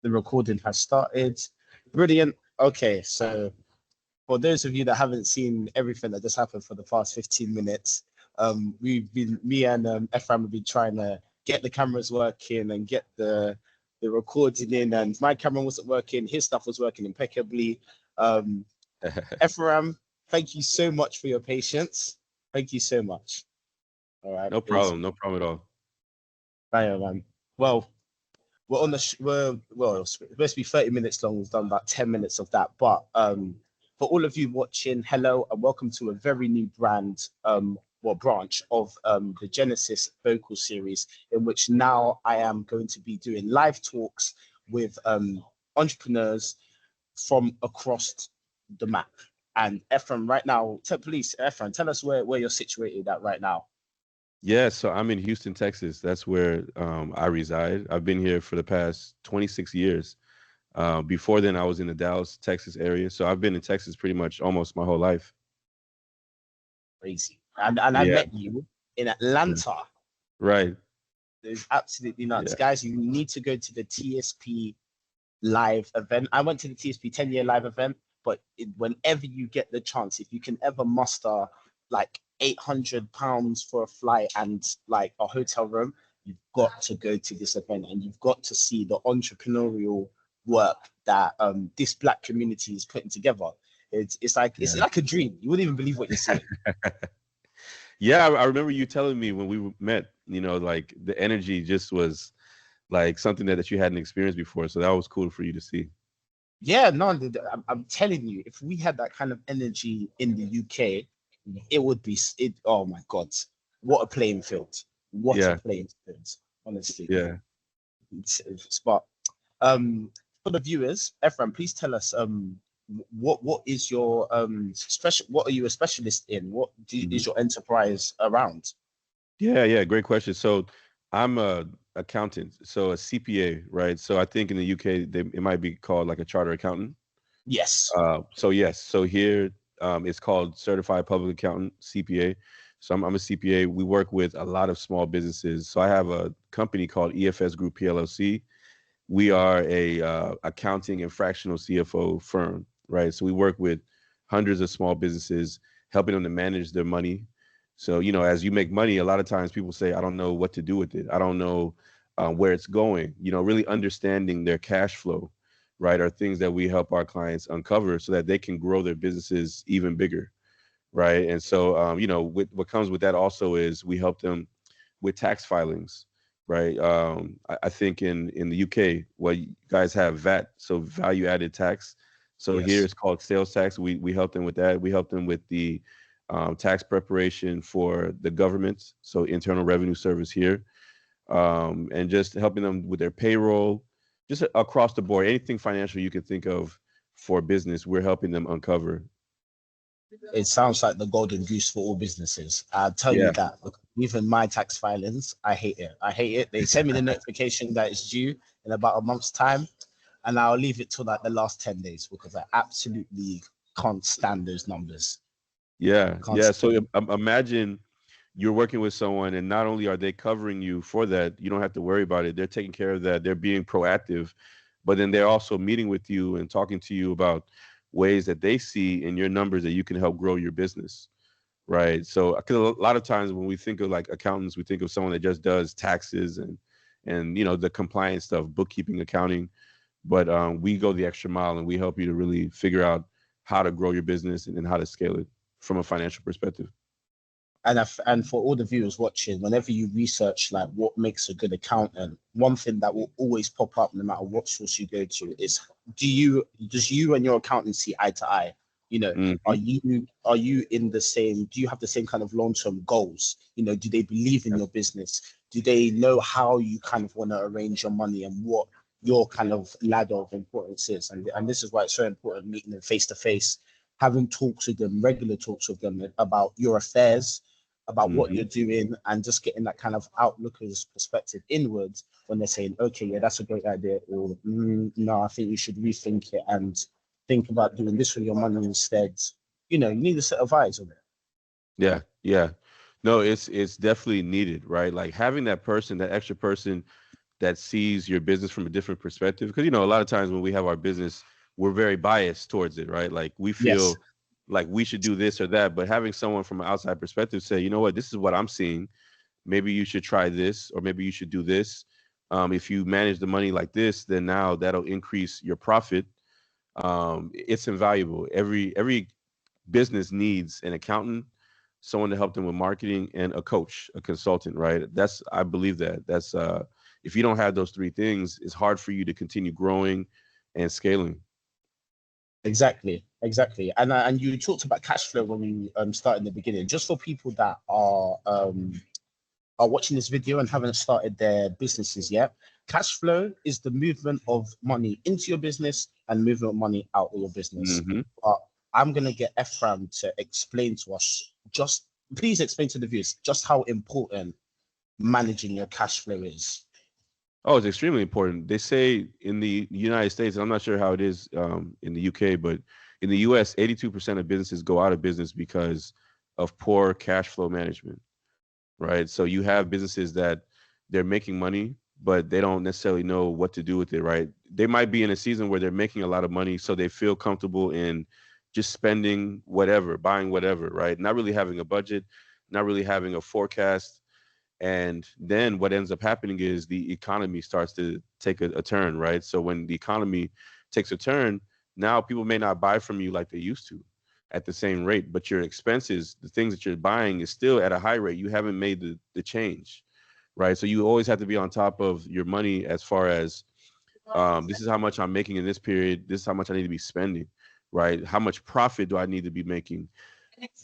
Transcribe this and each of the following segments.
The recording has started. Brilliant. Okay, so for those of you that haven't seen everything that just happened for the past 15 minutes, me and Ephraim have been trying to get the cameras working and get the recording in, and my camera wasn't working. His stuff was working impeccably. Ephraim, thank you so much for your patience. Thank you so much. All right. No problem. No problem at all. Bye, man. Well, we're on the it's supposed to be 30 minutes long. We've done about 10 minutes of that. But for all of you watching, hello and welcome to a very new branch of the Genesis vocal series, in which now I am going to be doing live talks with entrepreneurs from across the map. And Ephraim, right now, Ephraim, tell us where you're situated at right now. Yeah, so I'm in Houston, Texas. That's where I reside. I've been here for the past 26 years. Before then, I was in the Dallas, Texas area. So I've been in Texas pretty much almost my whole life. Crazy. And I met you in Atlanta. Right. It's absolutely nuts. Guys, you need to go to the TSP live event. I went to the TSP 10-year live event, but whenever you get the chance, if you can ever muster like £800 for a flight and like a hotel room, you've got to go to this event and you've got to see the entrepreneurial work that this Black community is putting together. It's like a dream. You wouldn't even believe what you're seeing. Yeah, I remember you telling me when we met, like the energy just was like something that you hadn't experienced before. So that was cool for you to see. Yeah, no, I'm telling you, if we had that kind of energy in the UK, it would be oh my God, what a playing field. What a playing field, honestly. Yeah. But for the viewers, Ephraim, please tell us what is your what are you a specialist in? What is your enterprise around? Yeah, great question. So I'm a accountant, so a CPA, right? So I think in the UK it might be called like a charter accountant. Yes. So here it's called Certified Public Accountant, CPA. So I'm a CPA. We work with a lot of small businesses. So I have a company called EFS Group PLLC. We are a accounting and fractional CFO firm, right? So we work with hundreds of small businesses, helping them to manage their money. So, as you make money, a lot of times people say, I don't know what to do with it. I don't know where it's going. Really understanding their cash flow, right, are things that we help our clients uncover so that they can grow their businesses even bigger, right? And so, what comes with that also is we help them with tax filings, right? I think in the UK, well, you guys have VAT, so value added tax. So here it's called sales tax. We help them with that. We help them with the tax preparation for the government, so Internal Revenue Service here, and just helping them with their payroll, just across the board, anything financial you can think of for business, we're helping them uncover. It sounds like the golden goose for all businesses. I'll tell you that. Look, even my tax filings, I hate it. They send me the notification that it's due in about a month's time, and I'll leave it till like the last 10 days because I absolutely can't stand those numbers. So imagine you're working with someone and not only are they covering you for that, you don't have to worry about it. They're taking care of that. They're being proactive, but then they're also meeting with you and talking to you about ways that they see in your numbers that you can help grow your business, right? So because a lot of times when we think of like accountants, we think of someone that just does taxes and the compliance stuff, bookkeeping, accounting, but we go the extra mile and we help you to really figure out how to grow your business and how to scale it from a financial perspective. And for all the viewers watching, whenever you research like what makes a good accountant, one thing that will always pop up no matter what source you go to is does you and your accountant see eye to eye? Are you in the same, do you have the same kind of long-term goals? Do they believe in your business? Do they know how you kind of want to arrange your money and what your kind of ladder of importance is? And this is why it's so important meeting them face to face, having talks with them, regular talks with them about your affairs, about what you're doing, and just getting that kind of outlooker's perspective inwards when they're saying, okay, yeah, that's a great idea, or no, I think you should rethink it and think about doing this with your money instead. You need a set of eyes on it. Yeah. No, it's definitely needed, right? Like having that person, that extra person that sees your business from a different perspective. Because, you know, a lot of times when we have our business, we're very biased towards it, right? Like we Yes, feel like we should do this or that, but having someone from an outside perspective say, you know what, this is what I'm seeing. Maybe you should try this, or maybe you should do this. If you manage the money like this, then now that'll increase your profit. It's invaluable. Every business needs an accountant, someone to help them with marketing, and a coach, a consultant, right? I believe that's if you don't have those three things, it's hard for you to continue growing and scaling. exactly. And you talked about cash flow when we started in the beginning. Just for people that are watching this video and haven't started their businesses yet, cash flow is the movement of money into your business and movement of money out of your business. Hmm. I'm gonna get Ephraim to explain to us. Just please explain to the viewers just how important managing your cash flow is. Oh, it's extremely important. They say in the United States, and I'm not sure how it is in the UK, but in the US, 82% of businesses go out of business because of poor cash flow management, right? So you have businesses that they're making money, but they don't necessarily know what to do with it, right? They might be in a season where they're making a lot of money, so they feel comfortable in just spending whatever, buying whatever, right? Not really having a budget, not really having a forecast. And then what ends up happening is the economy starts to take a turn, right? So when the economy takes a turn, now people may not buy from you like they used to at the same rate, but your expenses, the things that you're buying, is still at a high rate. You haven't made the change, right? So you always have to be on top of your money as far as this is how much I'm making in this period. This is how much I need to be spending, right? How much profit do I need to be making?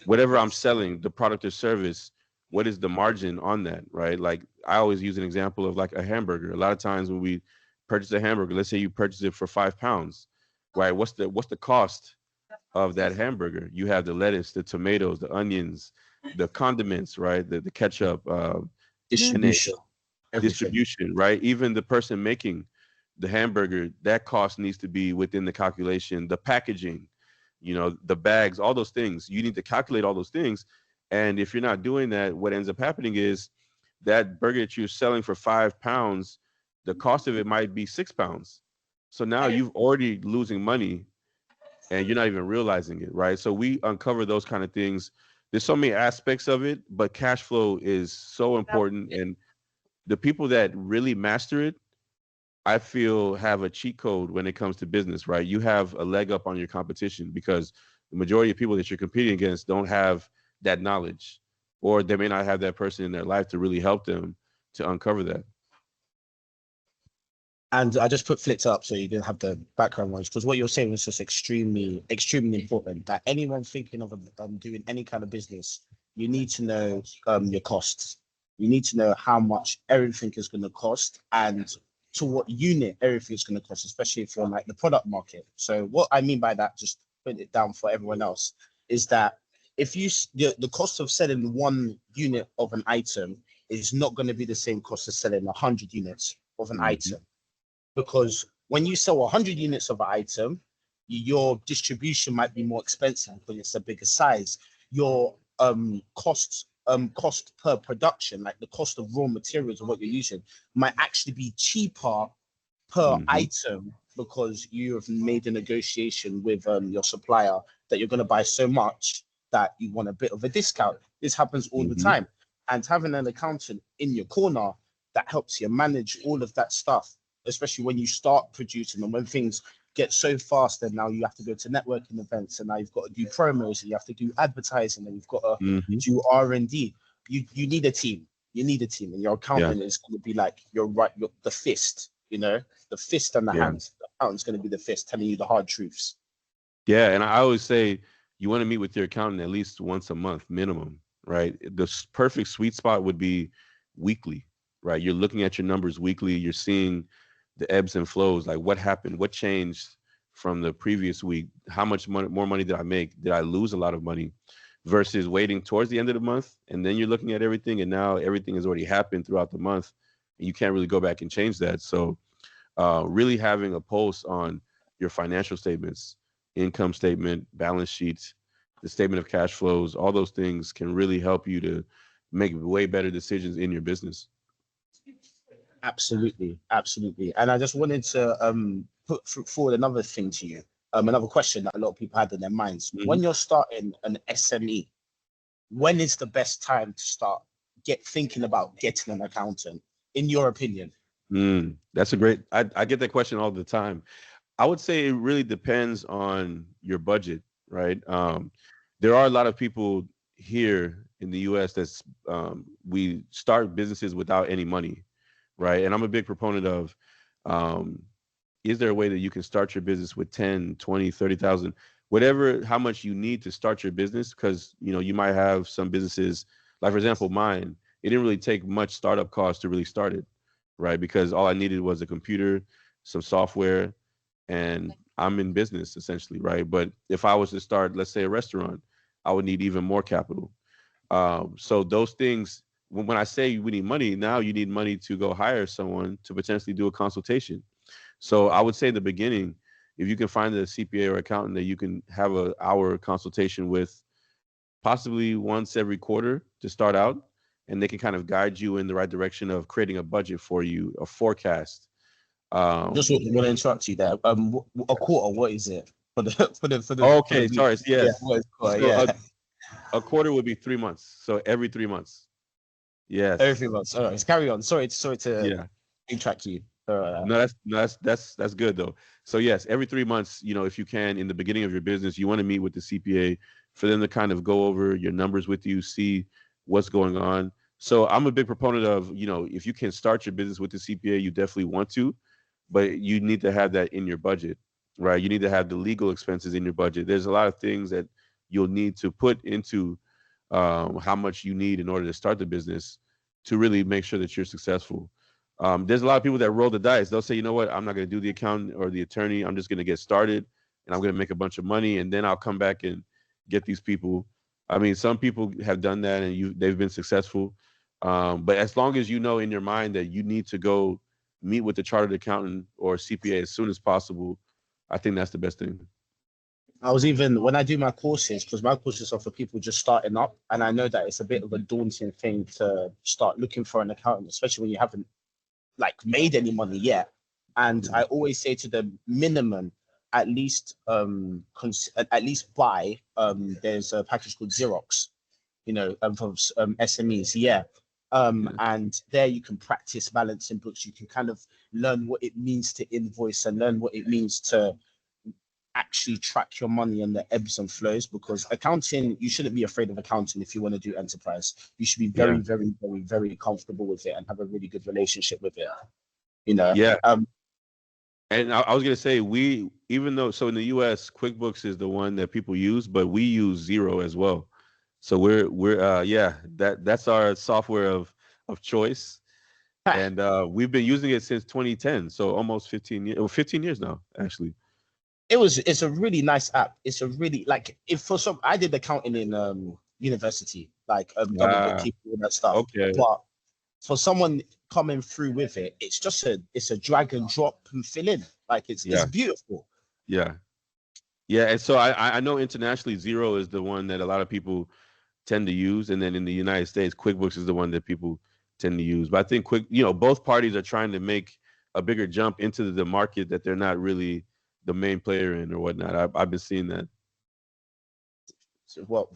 Whatever I'm selling, the product or service, what is the margin on that, right? Like I always use an example of like a hamburger. A lot of times when we purchase a hamburger, let's say you purchase it for £5, right? What's the cost of that hamburger? You have the lettuce, the tomatoes, the onions, the condiments, right? The ketchup, Distribution, mayonnaise, everything. distribution, right? Even the person making the hamburger, that cost needs to be within the calculation. The packaging, you know, the bags, all those things. You need to calculate all those things. And if you're not doing that, what ends up happening is that burger that you're selling for £5, the cost of it might be £6. So now you've already losing money and you're not even realizing it, right? So we uncover those kind of things. There's so many aspects of it, but cash flow is so important. And the people that really master it, I feel, have a cheat code when it comes to business, right? You have a leg up on your competition because the majority of people that you're competing against don't have that knowledge, or they may not have that person in their life to really help them to uncover that. And I just put flipped up so you didn't have the background ones, because what you're saying is just extremely important. That anyone thinking of doing any kind of business, you need to know your costs. You need to know how much everything is going to cost and to what unit everything is going to cost, especially if you're like the product market. So what I mean by that, just put it down for everyone else, is that if the cost of selling one unit of an item is not going to be the same cost as selling 100 units of an Mm-hmm. item, because when you sell 100 units of an item, your distribution might be more expensive because it's a bigger size. Your cost per production, like the cost of raw materials of what you're using, might actually be cheaper per Mm-hmm. item because you have made a negotiation with your supplier that you're going to buy so much that you want a bit of a discount. This happens all the Mm-hmm. time. And having an accountant in your corner that helps you manage all of that stuff, especially when you start producing and when things get so fast, and now you have to go to networking events, and now you've got to do promos, and you have to do advertising, and you've got to Mm-hmm. do R&D. You need a team. You need a team, and your Yeah. accountant is going to be like you're the fist, the fist and the Yeah. hands. The accountant's going to be the fist telling you the hard truths. Yeah. And I always say you want to meet with your accountant at least once a month minimum, right? The perfect sweet spot would be weekly, right? You're looking at your numbers weekly. You're seeing the ebbs and flows, like what happened, what changed from the previous week, how much more money did I make, did I lose a lot of money, versus waiting towards the end of the month and then you're looking at everything and now everything has already happened throughout the month and you can't really go back and change that. So really having a pulse on your financial statements, income statement, balance sheets, the statement of cash flows, all those things can really help you to make way better decisions in your business. Absolutely, absolutely. And I just wanted to put forward another thing to you, another question that a lot of people had in their minds. Mhm. When you're starting an SME, when is the best time to start thinking about getting an accountant, in your opinion? That's a great. I get that question all the time. I would say it really depends on your budget, right? There are a lot of people here in the U.S. that's we start businesses without any money, right? And I'm a big proponent of, um, is there a way that you can start your business with 10, 20, 30,000, whatever, how much you need to start your business? Because, you might have some businesses, like for example, mine, it didn't really take much startup cost to really start it, right? Because all I needed was a computer, some software, and I'm in business essentially, right? But if I was to start, let's say, a restaurant, I would need even more capital. So those things, when I say we need money, now you need money to go hire someone to potentially do a consultation. So I would say in the beginning, if you can find a CPA or accountant that you can have an hour consultation with, possibly once every quarter to start out, and they can kind of guide you in the right direction of creating a budget for you, a forecast. Just want to interrupt you there. A quarter, what is it for the Okay, week? sorry. Yeah, Yes. what is quarter? So Yeah, a quarter would be 3 months. So every 3 months. every Yes. 3 months. All right, let's carry on. Sorry to Yeah. interrupt you. No, that's good though. So yes, every 3 months, if you can, in the beginning of your business, you want to meet with the CPA for them to kind of go over your numbers with you, see what's going on. So I'm a big proponent of, if you can start your business with the CPA, you definitely want to, but you need to have that in your budget, right? You need to have the legal expenses in your budget. There's a lot of things that you'll need to put into how much you need in order to start the business to really make sure that you're successful. There's a lot of people that roll the dice. They'll say, you know what, I'm not going to do the accountant or the attorney. I'm just going to get started and I'm going to make a bunch of money and then I'll come back and get these people. I mean, some people have done that and they've been successful. But as long as you know in your mind that you need to go meet with the chartered accountant or CPA as soon as possible, I think that's the best thing. I was even when I do my courses, because my courses are for people just starting up, and I know that it's a bit of a daunting thing to start looking for an accountant, especially when you haven't like made any money yet. And I always say to them, minimum, at least at least buy there's a package called Xerox, for SMEs. Yeah. Yeah. And there you can practice balancing books. You can kind of learn what it means to invoice and learn what it means to actually track your money and the ebbs and flows, because accounting, you shouldn't be afraid of accounting. If you want to do enterprise, you should be very, Yeah. very, very, very comfortable with it and have a really good relationship with it. Yeah. And I was gonna say even though so in the U.S. QuickBooks is the one that people use, but we use Zero as well. So we're yeah, that's our software of choice, and we've been using it since 2010, so almost 15 years, 15 years now actually. It's a really nice app. It's a really, like, if for some, I did accounting in university, like double Ah, bookkeeping, all that stuff. okay, But for someone coming through with it, it's a drag and drop and fill in. Like it's yeah, beautiful. yeah, yeah. And so I know internationally Zero is the one that a lot of people tend to use, and then in the United States, QuickBooks is the one that people tend to use. But I think both parties are trying to make a bigger jump into the market that they're not really the main player in or whatnot. I've been seeing that. So, well,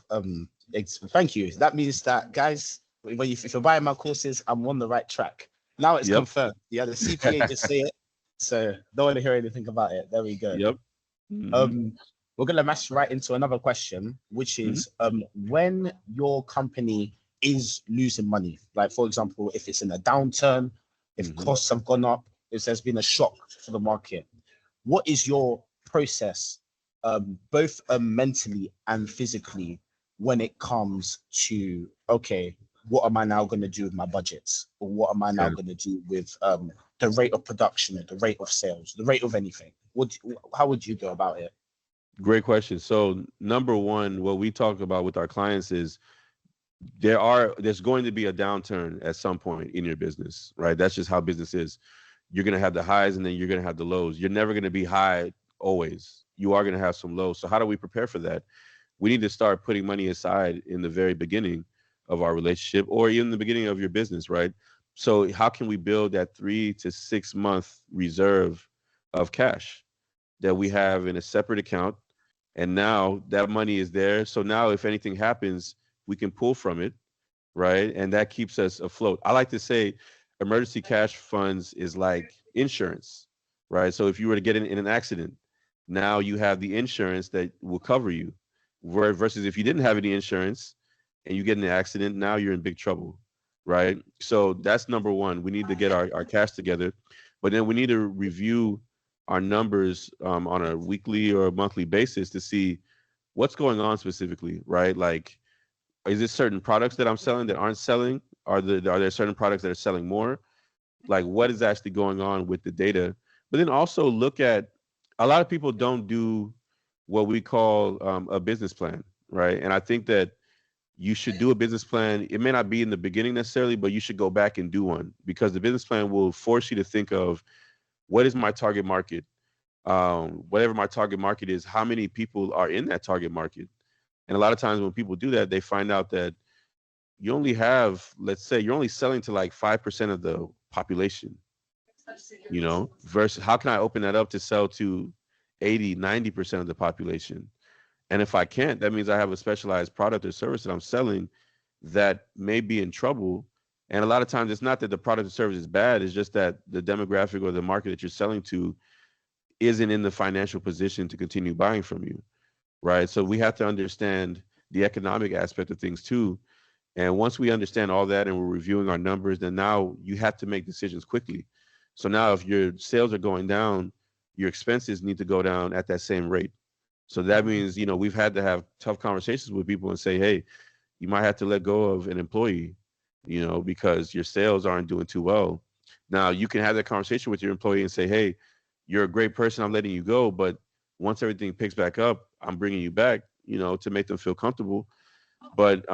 thank you. That means that, guys, if you're buying my courses, I'm on the right track. Now it's Yep. confirmed. Yeah, the CPA just say it. So don't want to hear anything about it. There we go. Yep. Mm-hmm. We're gonna mash right into another question, which is when your company is losing money, like for example, if it's in a downturn, if costs have gone up, if there's been a shock to the market, what is your process, both mentally and physically, when it comes to, okay, what am I now going to do with my budgets, or what am I now going to do with the rate of production, the rate of sales, the rate of anything? How would you go about it? Great question. So number one, what we talk about with our clients is there's going to be a downturn at some point in your business, right? That's just how business is. You're going to have the highs and then you're going to have the lows. You're never going to be high always. You are going to have some lows. So how do we prepare for that? We need to start putting money aside in the very beginning of our relationship or even the beginning of your business, right? So how can we build that 3 to 6 month reserve of cash that we have in a separate account? And now that money is there. So now if anything happens, we can pull from it, right? And that keeps us afloat. I like to say emergency cash funds is like insurance, right? So if you were to get in an accident, now you have the insurance that will cover you. Versus if you didn't have any insurance and you get in an accident, now you're in big trouble, right? So that's number one. We need to get our cash together, but then we need to review our numbers on a weekly or monthly basis to see what's going on specifically, right? Like, is it certain products that I'm selling that aren't selling? Are there certain products that are selling more? Like, what is actually going on with the data? But then also look at, a lot of people don't do what we call a business plan, right? And I think that you should do a business plan. It may not be in the beginning necessarily, but you should go back and do one, because the business plan will force you to think of, what is my target market? Whatever my target market is, how many people are in that target market? And a lot of times when people do that, they find out that you only have, let's say, you're only selling to like 5% of the population, versus how can I open that up to sell to 80, 90% of the population? And if I can't, that means I have a specialized product or service that I'm selling that may be in trouble. And a lot of times it's not that the product or service is bad, it's just that the demographic or the market that you're selling to isn't in the financial position to continue buying from you, right? So we have to understand the economic aspect of things too. And once we understand all that and we're reviewing our numbers, then now you have to make decisions quickly. So now if your sales are going down, your expenses need to go down at that same rate. So that means, we've had to have tough conversations with people and say, hey, you might have to let go of an employee, because your sales aren't doing too well. Now you can have that conversation with your employee and say, hey, you're a great person, I'm letting you go, but once everything picks back up, I'm bringing you back, to make them feel comfortable. But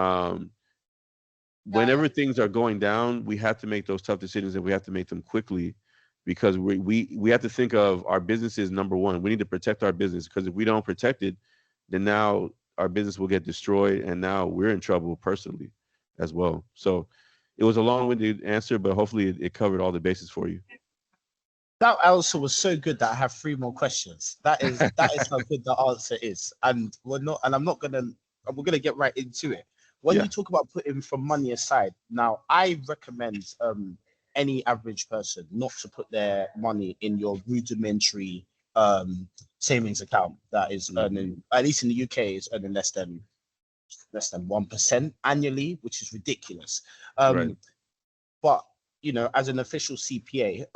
whenever things are going down, we have to make those tough decisions, and we have to make them quickly, because we have to think of our business is number one. We need to protect our business, because if we don't protect it, then now our business will get destroyed, and now we're in trouble personally as well. So it was a long-winded answer, but hopefully it covered all the bases for you. That answer was so good that I have three more questions. That is how good the answer is, and we're gonna get right into it. When Yeah. you talk about putting some money aside, now I recommend any average person not to put their money in your rudimentary savings account that is earning, at least in the UK, is earning less than 1% annually, which is ridiculous. Right. But as an official CPA,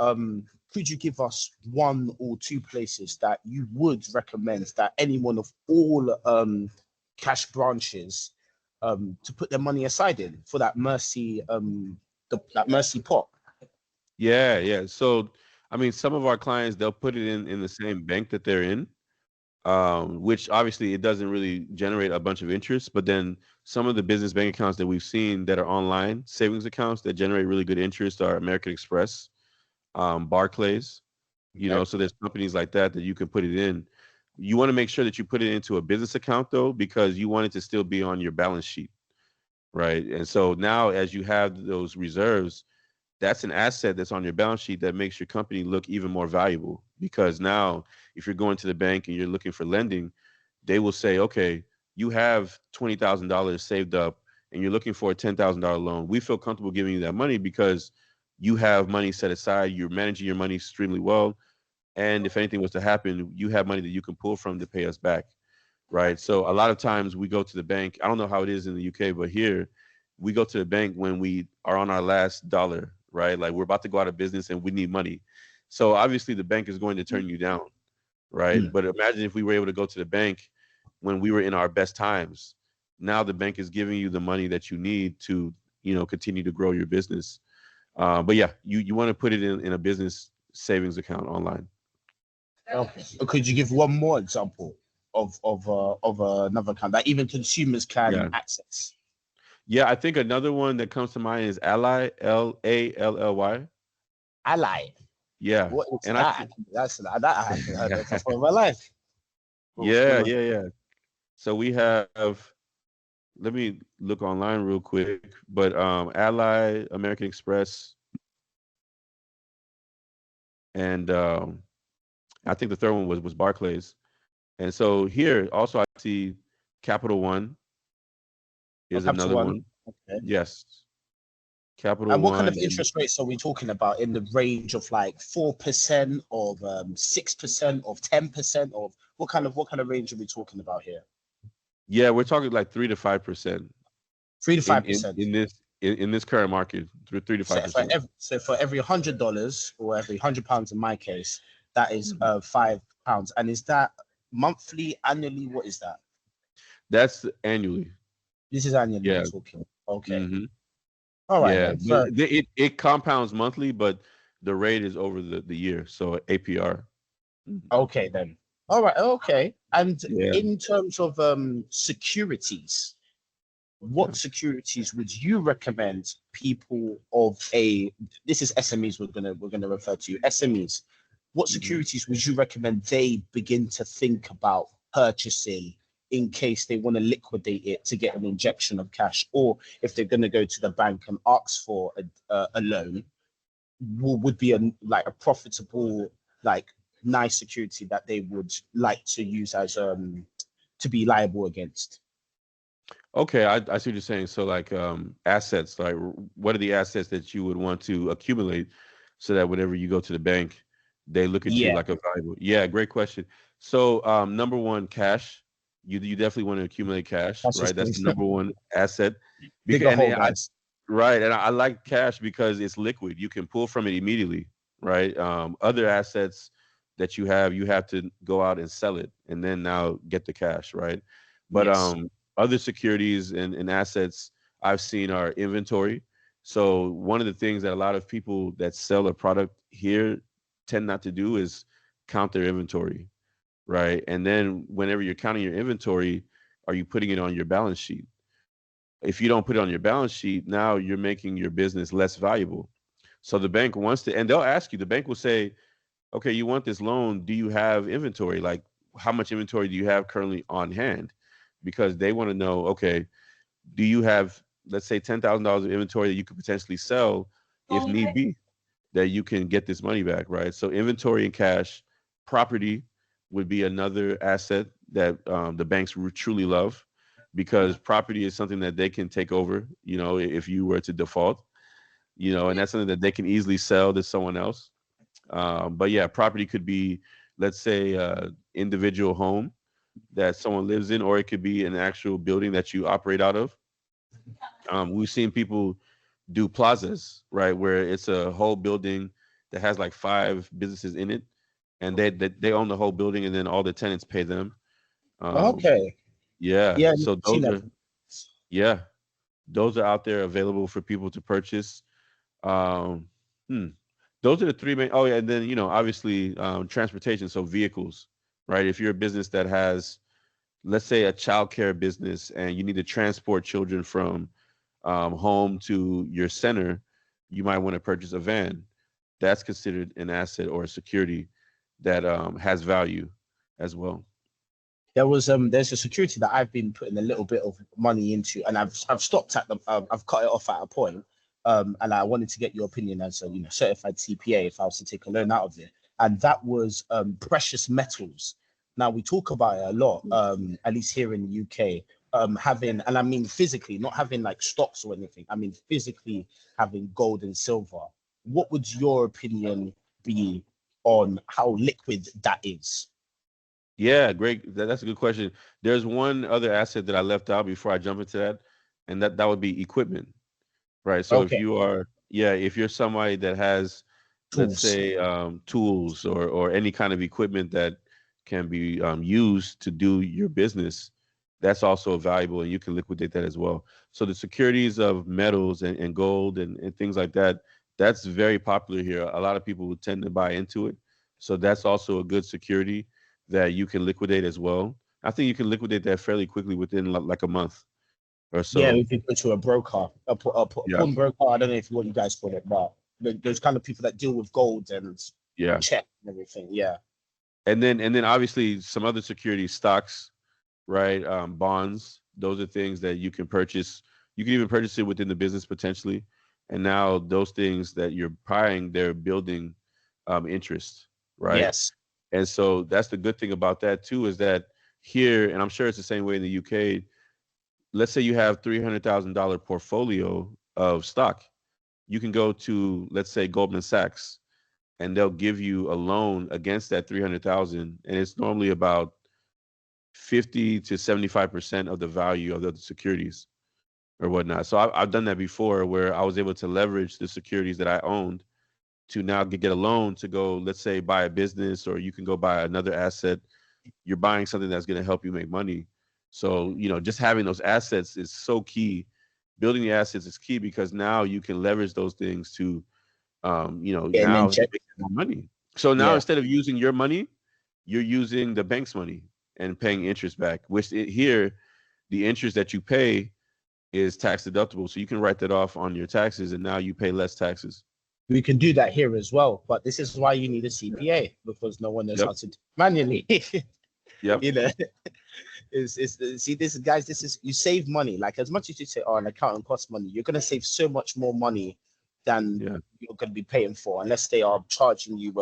could you give us one or two places that you would recommend that anyone of all cash branches to put their money aside in for that mercy that mercy pot? Yeah. So, I mean, some of our clients, they'll put it in the same bank that they're in, which obviously it doesn't really generate a bunch of interest. But then some of the business bank accounts that we've seen that are online savings accounts that generate really good interest are American Express, Barclays, Okay. so there's companies like that you can put it in. You want to make sure that you put it into a business account though, because you want it to still be on your balance sheet, right? And so now as you have those reserves, that's an asset that's on your balance sheet that makes your company look even more valuable, because now if you're going to the bank and you're looking for lending, they will say, okay, you have $20,000 saved up and you're looking for a $10,000 loan. We feel comfortable giving you that money because you have money set aside, you're managing your money extremely well, and if anything was to happen, you have money that you can pull from to pay us back, right? So a lot of times we go to the bank. I don't know how it is in the UK, but here we go to the bank when we are on our last dollar, right? Like we're about to go out of business and we need money. So obviously the bank is going to turn you down, right? But imagine if we were able to go to the bank when we were in our best times. Now the bank is giving you the money that you need to, continue to grow your business. But yeah, you want to put it in a business savings account online. Okay. Could you give one more example of another account that even consumers can Yeah. access? Yeah, I think another one that comes to mind is Ally, Lally. Ally. Yeah. What is And I that? think That I haven't heard of before in my life. yeah. So we have, let me look online real quick, but Ally, American Express, and I think the third one was Barclays. And so here also I see Capital One Oh, is Capital another One. one. Okay. Yes, Capital And what kind of One, and interest rates are we talking about? In the range of like 4%, of 6%, of 10%, of what kind of range are we talking about here? yeah, we're talking like 3 to 5% 3 to 5 in percent. in this in this current market, 3 to 5 So for percent. every so for every $100 or every £100 in my case, that is Mhm. £5. And is that monthly, annually? What is that? That's annually. This is annually we're Yeah. talking. Okay. hmm All right Yeah, then. but So it compounds monthly, but the rate is over the year, so APR. Mhm. okay then. All right. Okay. And Yeah, in terms of securities, yeah. what securities would you recommend people of a this is SMEs we're gonna refer to SMEs. What hmm securities would you recommend they begin to think about purchasing in case they want to liquidate it to get an injection of cash, or if they're going to go to the bank and ask for a loan, would be like a profitable, like nice security that they would like to use as to be liable against? Okay, I see what you're saying. So like assets, like what are the assets that you would want to accumulate so that whenever you go to the bank, they look at you Yeah, like a valuable. Yeah, great question. So number one, cash. You definitely want to accumulate cash, that's right? just That's the number one asset. dig Because a and hole, I guys. right, and I like cash because it's liquid. You can pull from it immediately, right? Other assets that you have to go out and sell it, and then now get the cash, right? But Yes. other securities and assets I've seen are inventory. So one of the things that a lot of people that sell a product here tend not to do is count their inventory, right? And then whenever you're counting your inventory, are you putting it on your balance sheet? If you don't put it on your balance sheet, now you're making your business less valuable. So the bank wants to, and they'll ask you, the bank will say, okay, you want this loan. Do you have inventory? Like, how much inventory do you have currently on hand? Because they want to know, okay, do you have, let's say, $10,000 of inventory that you could potentially sell if need be, that you can get this money back, right? So inventory and cash, property would be another asset that the banks truly love, because property is something that they can take over, if you were to default, and that's something that they can easily sell to someone else. But yeah, property could be, let's say, individual home that someone lives in, or it could be an actual building that you operate out of. We've seen people do plazas, right, where it's a whole building that has like five businesses in it, and they own the whole building, and then all the tenants pay them. Um, Okay. yeah, Yeah, so seen that. yeah, those are out there available for people to purchase. Um, hmm. Those are the three main. Oh yeah, and then obviously transportation, so vehicles, right? If you're a business that has, let's say, a childcare business, and you need to transport children from home to your center, you might want to purchase a van. That's considered an asset or a security that has value as well. There's a security that I've been putting a little bit of money into, and I've stopped at them. I've cut it off at a point. And I wanted to get your opinion as a certified CPA if I was to take a loan out of it, and that was precious metals. Now we talk about it a lot, at least here in the UK, having, and I mean physically, not having like stocks or anything. I mean physically having gold and silver. What would your opinion be on how liquid that is? Yeah, great. That's a good question. There's one other asset that I left out before I jump into that, and that would be equipment, right? So if Okay, you are, yeah, if you're somebody that has, let's tools. say, tools or any kind of equipment that can be used to do your business, that's also valuable, and you can liquidate that as well. So the securities of metals and gold and things like that, that's very popular here. A lot of people would tend to buy into it. So that's also a good security that you can liquidate as well. I think you can liquidate that fairly quickly within like a month or Yeah, so. if you go to a broker, a Yeah. pawn broker, I don't know if what you guys call it, but those kind of people that deal with gold and Yeah. check and everything. Yeah. And then obviously some other security stocks, right? Bonds, those are things that you can purchase. You can even purchase it within the business potentially. And now those things that you're buying, they're building interest, right? Yes. And so that's the good thing about that too, is that here, and I'm sure it's the same way in the UK. Let's say you have $300,000 portfolio of stock. You can go to, let's say, Goldman Sachs, and they'll give you a loan against that 300,000, and it's normally about 50 to 75% of the value of the securities or whatnot. So I've done that before, where I was able to leverage the securities that I owned to now get a loan to go, let's say, buy a business, or you can go buy another asset. You're buying something that's going to help you make money. So, just having those assets is so key. Building the assets is key, because now you can leverage those things to, And then now make more money. So now, yeah, instead of using your money, you're using the bank's money and paying interest back, which here, the interest that you pay is tax deductible. So you can write that off on your taxes, and now you pay less taxes. we can do that here as well. But this is why you need a CPA, because no one knows Yep. how to do it manually. Yep. See, this guys, this is, you save money. Like, as much as you say, oh, an accountant costs money, you're gonna save so much more money than you're gonna be paying for, unless they are charging you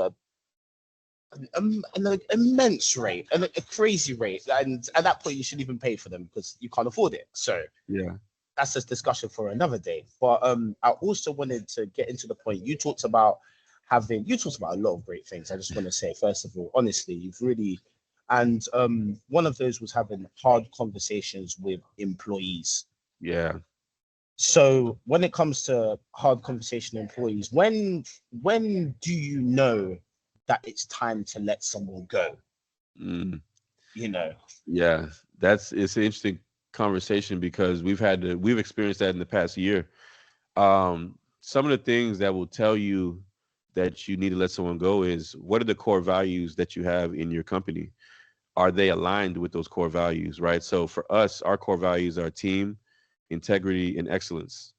an immense rate and a crazy rate. And at that point, you shouldn't even pay for them because you can't afford it. So Yeah. that's just discussion for another day. But I also wanted to get into the point you talked about. You talked about a lot of great things. I just want to say, first of all, honestly, you've really, and one of those was having hard conversations with employees. Yeah. So when it comes to hard conversation with employees, when do you know that it's time to let someone go? Mm. Yeah, Yeah. It's an interesting conversation, because we've experienced that in the past year. Some of the things that will tell you that you need to let someone go is, what are the core values that you have in your company? Are they aligned with those core values, right? So for us, our core values are team, integrity, and excellence,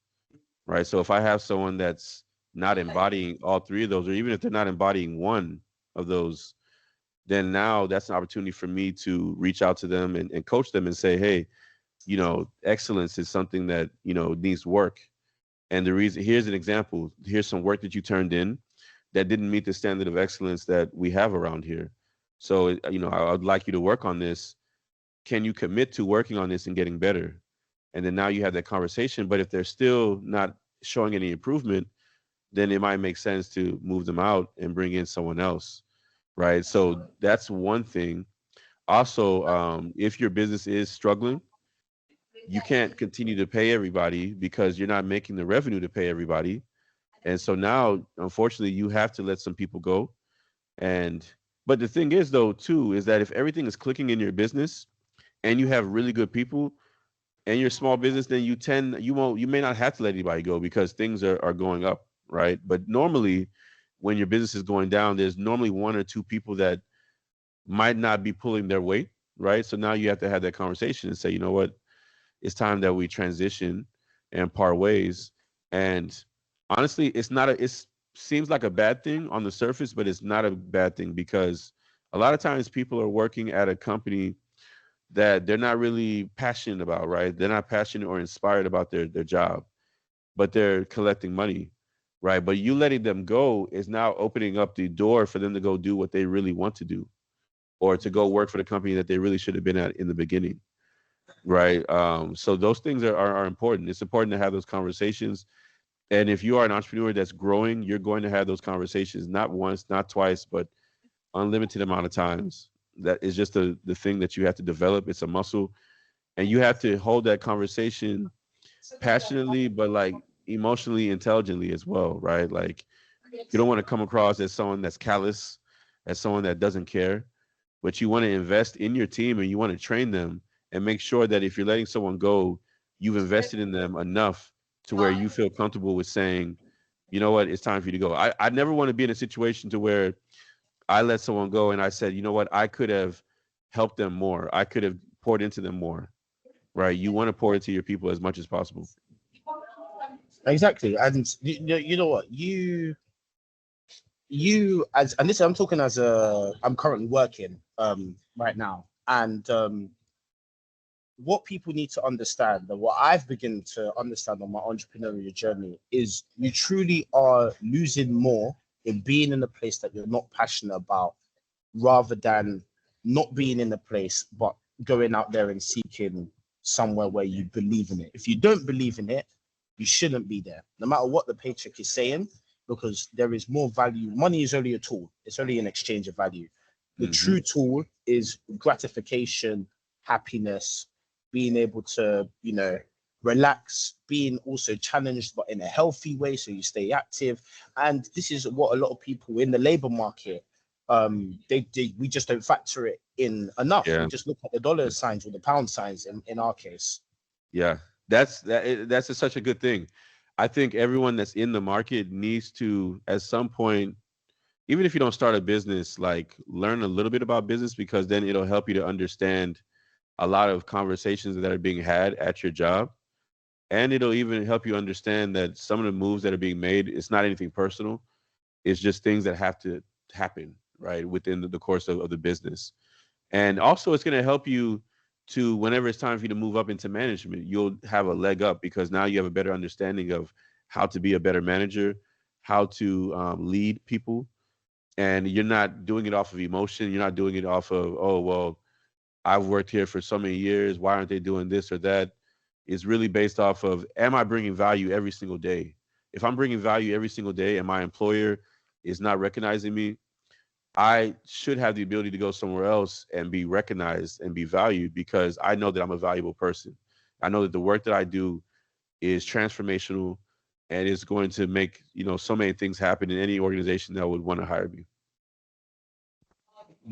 right? So if I have someone that's not embodying all three of those, or even if they're not embodying one of those, then now that's an opportunity for me to reach out to them and coach them and say, hey, excellence is something that, needs work. And the reason, here's an example. Here's some work that you turned in that didn't meet the standard of excellence that we have around here. So, I would like you to work on this. Can you commit to working on this and getting better? And then now you have that conversation. But if they're still not showing any improvement, then it might make sense to move them out and bring in someone else, right? So that's one thing. Also, if your business is struggling, you can't continue to pay everybody because you're not making the revenue to pay everybody. And so now, unfortunately, you have to let some people go. And but the thing is, though, too, is that if everything is clicking in your business and you have really good people and your small business, then you may not have to let anybody go, because things are going up, right? But normally, when your business is going down, there's normally one or two people that might not be pulling their weight, right? So now you have to have that conversation and say, you know what, it's time that we transition and part ways. And honestly, it seems like a bad thing on the surface, but it's not a bad thing, because a lot of times people are working at a company that they're not really passionate about, right? They're not passionate or inspired about their job, but they're collecting money, right? But you letting them go is now opening up the door for them to go do what they really want to do, or to go work for the company that they really should have been at in the beginning, right? So those things are important. It's important to have those conversations. And if you are an entrepreneur that's growing, you're going to have those conversations, not once, not twice, but unlimited amount of times. That is just the thing that you have to develop. It's a muscle, and you have to hold that conversation passionately, but like emotionally intelligently as well, right? Like, you don't want to come across as someone that's callous, as someone that doesn't care, but you want to invest in your team and you want to train them and make sure that if you're letting someone go, you've invested in them enough to where you feel comfortable with saying, you know what, it's time for you to go. I never want to be in a situation to where I let someone go and I said, you know what, I could have helped them more. I could have poured into them more, right? You want to pour into your people as much as possible. exactly. And you know what, and this, I'm talking as I'm currently working right now, and what people need to understand, and what I've begun to understand on my entrepreneurial journey, is you truly are losing more in being in a place that you're not passionate about, rather than not being in the place, but going out there and seeking somewhere where you believe in it. If you don't believe in it, you shouldn't be there, no matter what the paycheck is saying, because there is more value. Money is only a tool. It's only an exchange of value. The true tool is gratification, happiness, being able to, relax, being also challenged, but in a healthy way, so you stay active. And this is what a lot of people in the labor market, we just don't factor it in enough. Yeah. We just look at the dollar signs or the pound signs in our case. Yeah, that's such a good thing. I think everyone that's in the market needs to, at some point, even if you don't start a business, like learn a little bit about business, because then it'll help you to understand a lot of conversations that are being had at your job. And it'll even help you understand that some of the moves that are being made, it's not anything personal. It's just things that have to happen, right, within the course of the business. And also, it's going to help you to, whenever it's time for you to move up into management, you'll have a leg up, because now you have a better understanding of how to be a better manager, how to lead people. And you're not doing it off of emotion. You're not doing it off of, oh, well, I've worked here for so many years. Why aren't they doing this or that? It's really based off of, am I bringing value every single day? If I'm bringing value every single day and my employer is not recognizing me, I should have the ability to go somewhere else and be recognized and be valued, because I know that I'm a valuable person. I know that the work that I do is transformational and is going to make, so many things happen in any organization that would want to hire me.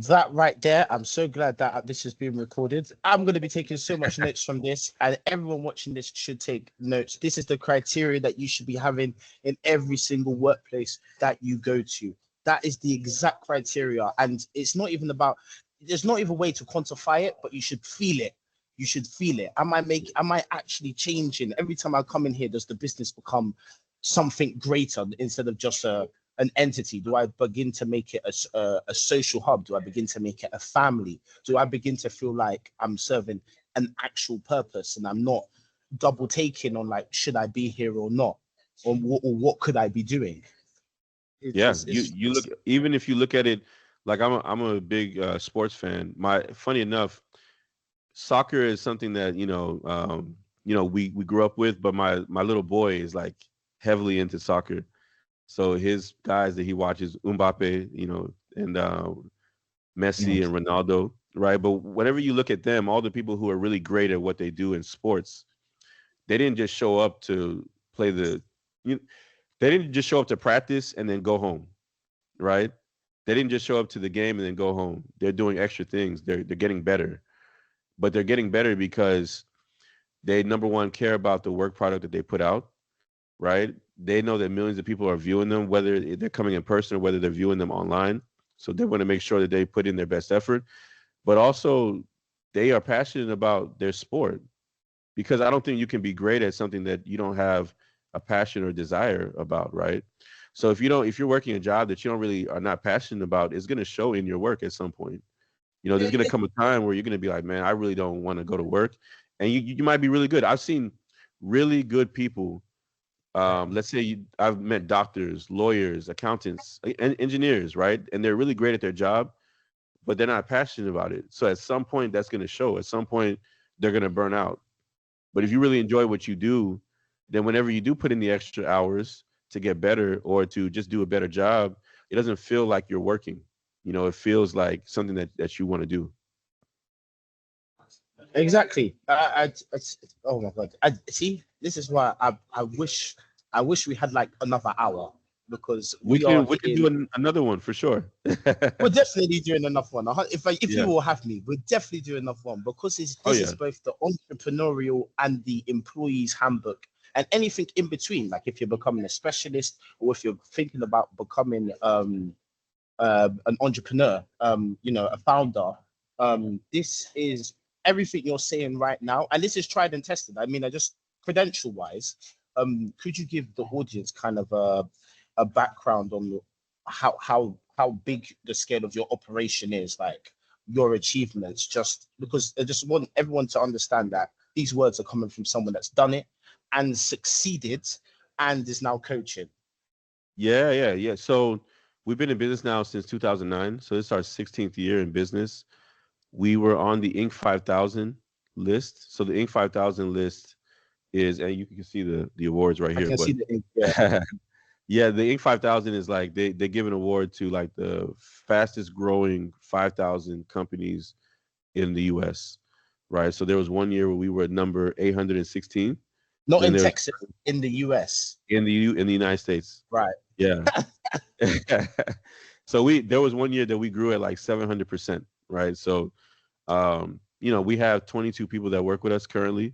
That right there, I'm so glad that this is being recorded. I'm going to be taking so much notes from this, and everyone watching this should take notes. This is the criteria that you should be having in every single workplace that you go to. That is the exact criteria, and it's not even about, there's not even a way to quantify it, but you should feel it. You should feel it. Am I actually changing? Every time I come in here, does the business become something greater instead of just an entity? Do I begin to make it a social hub? Do I begin to make it a family? Do I begin to feel like I'm serving an actual purpose and I'm not double taking on, like, should I be here or not? Or what could I be doing? You look, even if you look at it, like I'm a big sports fan. Funny enough, soccer is something that we grew up with, but my little boy is like heavily into soccer. So his guys that he watches, Mbappe, and Messi and Ronaldo, right? But whenever you look at them, all the people who are really great at what they do in sports, they didn't just show up to play they didn't just show up to practice and then go home, right? They didn't just show up to the game and then go home. They're doing extra things. They're getting better, but they're getting better because they, number one, care about the work product that they put out, right? They know that millions of people are viewing them, whether they're coming in person or whether they're viewing them online. So they want to make sure that they put in their best effort, but also they are passionate about their sport, because I don't think you can be great at something that you don't have a passion or desire about, right? So if you're working a job that you don't really are not passionate about, it's going to show in your work at some point. There's going to come a time where you're going to be like, man, I really don't want to go to work. And you might be really good. I've seen really good people. Let's say I've met doctors, lawyers, accountants, and engineers, right? And they're really great at their job, but they're not passionate about it. So at some point, that's going to show. At some point, they're going to burn out. But if you really enjoy what you do, then whenever you do put in the extra hours to get better or to just do a better job, it doesn't feel like you're working. It feels like something that you want to do. Exactly. Oh my God. I see. This is why I wish we had like another hour, because we can do another one for sure. We're definitely doing another one. If Yeah. you will have me, we're definitely doing another one, because this is both the entrepreneurial and the employee's handbook, and anything in between. Like if you're becoming a specialist, or if you're thinking about becoming an entrepreneur, a founder. This is everything you're saying right now, and this is tried and tested. I mean, I just credential wise, could you give the audience kind of a background on how big the scale of your operation is, like your achievements, just because I just want everyone to understand that these words are coming from someone that's done it and succeeded and is now coaching. Yeah. So We've been in business now since 2009, so this is our 16th year in business. We were on the Inc. 5000 list. So the Inc. 5000 list is, and you can see the awards right I here. can But see yeah. yeah, the Inc. 5000 is like they give an award to like the fastest growing 5,000 companies in the U.S. Right. So there was one year where we were at number 816. Not Then in there's Texas, in the US. in the United States. Right. Yeah. So there was one year that we grew at like 700%. Right. So we have 22 people that work with us currently.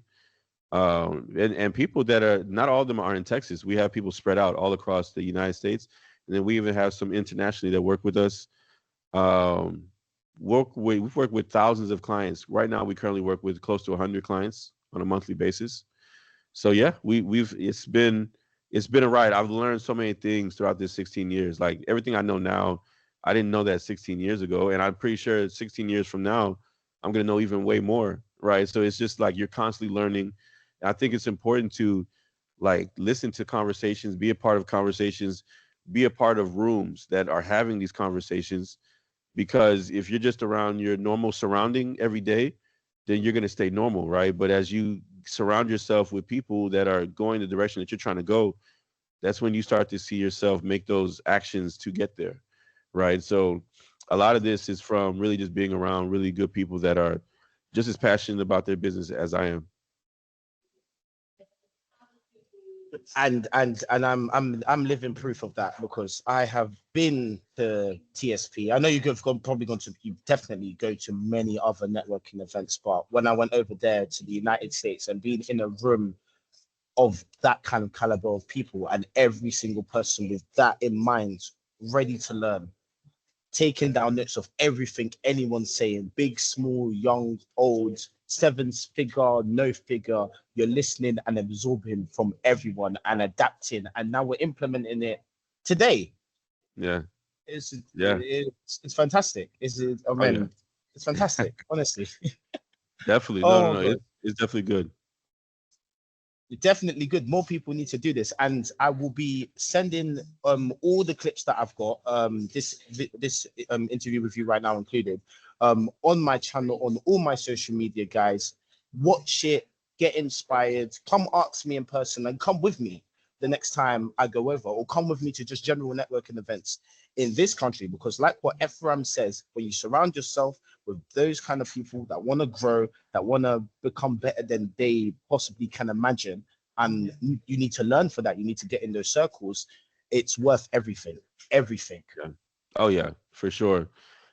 And people that are not all of them are in Texas. We have people spread out all across the United States, and then we even have some internationally that work with us. Um, we've worked with thousands of clients. Right now, we currently work with close to 100 clients on a monthly basis. So yeah, we've it's been a ride. I've learned so many things throughout this 16 years. Like everything I know now, I didn't know that 16 years ago, and I'm pretty sure 16 years from now, I'm gonna know even way more. Right. So it's just like you're constantly learning. And I think it's important to like listen to conversations, be a part of conversations, be a part of rooms that are having these conversations. Because if you're just around your normal surrounding every day, then you're gonna stay normal, right? But as you surround yourself with people that are going the direction that you're trying to go, that's when you start to see yourself make those actions to get there, right? So a lot of this is from really just being around really good people that are just as passionate about their business as I am. And I'm living proof of that because I have been to TSP. I know probably gone to, you definitely go to many other networking events, but when I went over there to the United States and being in a room of that kind of caliber of people and every single person with that in mind, ready to learn, taking down notes of everything anyone's saying, big, small, young, old, seven figure, no figure. You're listening and absorbing from everyone and adapting. And now we're implementing it today. Yeah. It's Yeah. it's fantastic. I Oh yeah. mean, it's fantastic, honestly. Definitely. No, no, Oh no. god. It's definitely good. Definitely good. More people need to do this, and I will be sending all the clips that I've got this interview with you right now included on my channel, on all my social media, guys. Watch it, get inspired, come ask me in person, and come with me the next time I go over, or come with me to just general networking events in this country. Because like what Ephraim says, when you surround yourself with those kind of people that want to grow, that want to become better than they possibly can imagine, and you need to learn for that, you need to get in those circles, it's worth everything. Everything. Yeah. Oh yeah, for sure.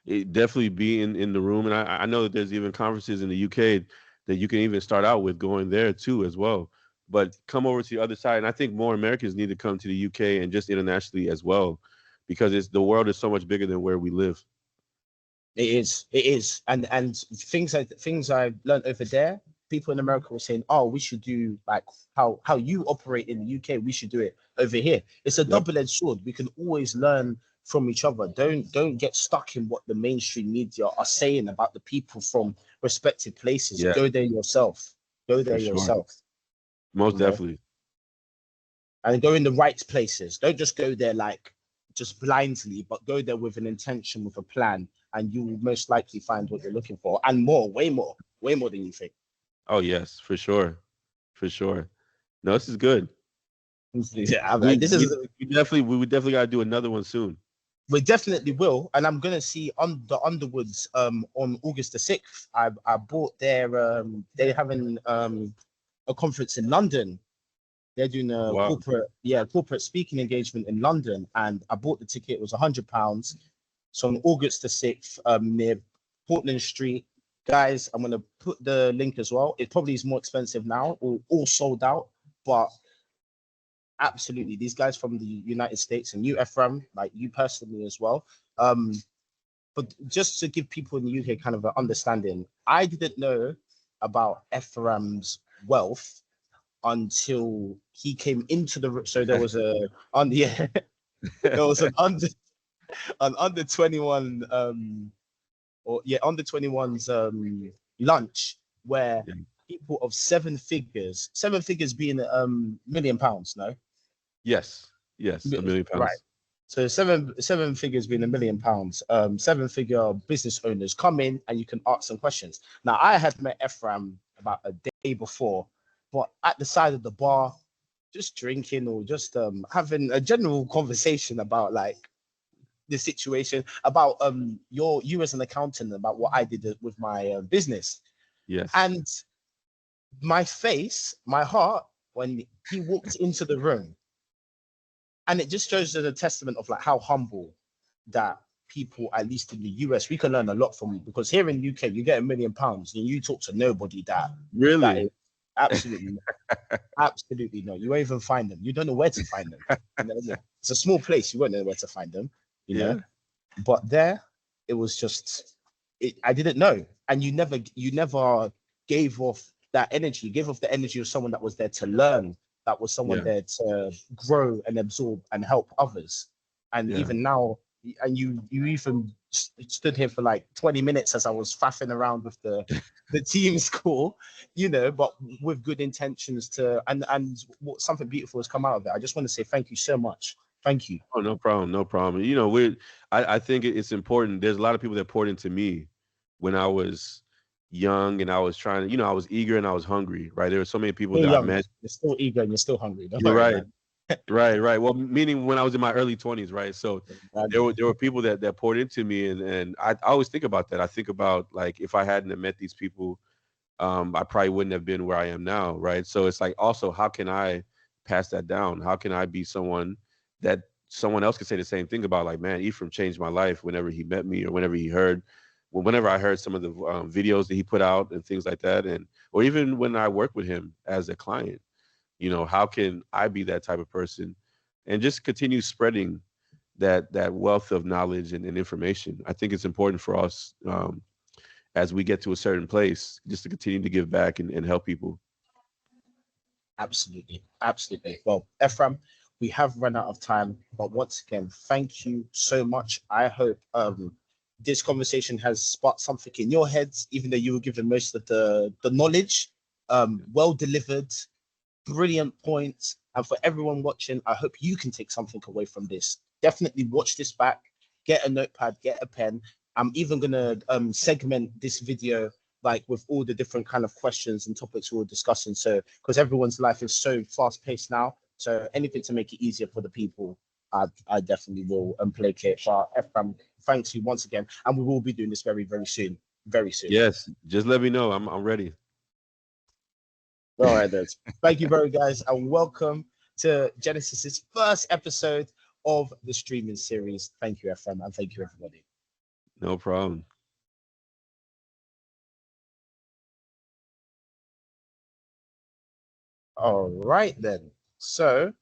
It definitely be in the room. And I know that there's even conferences in the UK that you can even start out with going there too as well. But come over to the other side. And I think more Americans need to come to the UK and just internationally as well, because the world is so much bigger than where we live. It is, and things I've learned over there. People in America were saying, "Oh, we should do like how you operate in the UK. We should do it over here." It's a Yep. double-edged sword. We can always learn from each other. Don't get stuck in what the mainstream media are saying about the people from respected places. Yeah, Go there yourself. Go there for sure. yourself. Most You know, definitely. and go in the right places. Don't just go there like just blindly, but go there with an intention, with a plan, and you will most likely find what you're looking for and more, way more than you think. Oh yes, for sure. For sure. No, this is good. Yeah, We this we is we definitely gotta do another one soon. we definitely will, and I'm gonna see on the Underwoods on August the 6th. I bought their they're having a conference in London. They're doing a Wow. corporate speaking engagement in London, and I bought the ticket. It was £100. So on August the 6th, near Portland Street. Guys, I'm gonna put the link as well. It probably is more expensive now, or all sold out, but absolutely, these guys from the United States and you, Ephraim, like you personally as well. Um, but just to give people in the UK kind of an understanding, I didn't know about Ephraim's wealth until he came into the. So there was a on yeah, there was an under 21 or yeah under 21's lunch where Yeah. people of seven figures being £1 million, no? Yes. Yes. £1 million. Right. So seven figures being £1 million. Seven-figure business owners come in and you can ask some questions. Now I had met Ephraim about a day before, but at the side of the bar, just drinking or just having a general conversation about like the situation, about you as an accountant, about what I did with my business. Yes. And my face, my heart, when he walked into the room, and it just shows as a testament of like how humble that people, at least in the US, we can learn a lot from, because here in UK you get £1 million and you talk to nobody that Really? is absolutely absolutely no. You won't even find them. You don't know where to find them. You know, it's a small place. You won't know where to find them. You know, Yeah. but there, it was just, I didn't know, and you never gave off that energy. You gave off the energy of someone that was there to learn, that was someone Yeah. there to grow and absorb and help others. And Yeah. even now, and you even stood here for like 20 minutes as I was faffing around with the team's call, you know, but with good intentions to, and what, something beautiful has come out of it. I just want to say thank you so much. Thank you. Oh, no problem. No problem. You know, I think it's important. There's a lot of people that poured into me when I was young and I was trying to, I was eager and I was hungry, right? There were so many people You're that I young, met. you're still eager, and you're still hungry. Don't You're worry, right. man. Right, right. Well, meaning when I was in my early 20s, right? So there were people that poured into me, and I always think about that. I think about like if I hadn't have met these people, I probably wouldn't have been where I am now, right? So it's like also how can I pass that down? How can I be someone that someone else could say the same thing about? Like, man, Ephraim changed my life whenever he met me or whenever I heard some of the videos that he put out and things like that, and or even when I work with him as a client. How can I be that type of person and just continue spreading that wealth of knowledge and information? I think it's important for us as we get to a certain place just to continue to give back and help people. Absolutely, absolutely. Well, Ephraim, we have run out of time, but once again, thank you so much. I hope this conversation has sparked something in your heads, even though you were given most of the knowledge. Well delivered, brilliant points. And for everyone watching, I hope you can take something away from this. Definitely watch this back, get a notepad, get a pen. I'm even gonna segment this video like with all the different kind of questions and topics we were discussing. So because everyone's life is so fast paced now, so anything to make it easier for the people, I definitely will placate. But Ephraim, thanks you once again, and we will be doing this very, very soon. Very soon. Yes, just let me know. I'm ready. All right, then. Thank you very guys, and welcome to Genesis's first episode of the streaming series. Thank you, Ephraim, and thank you, everybody. No problem. All right, then. So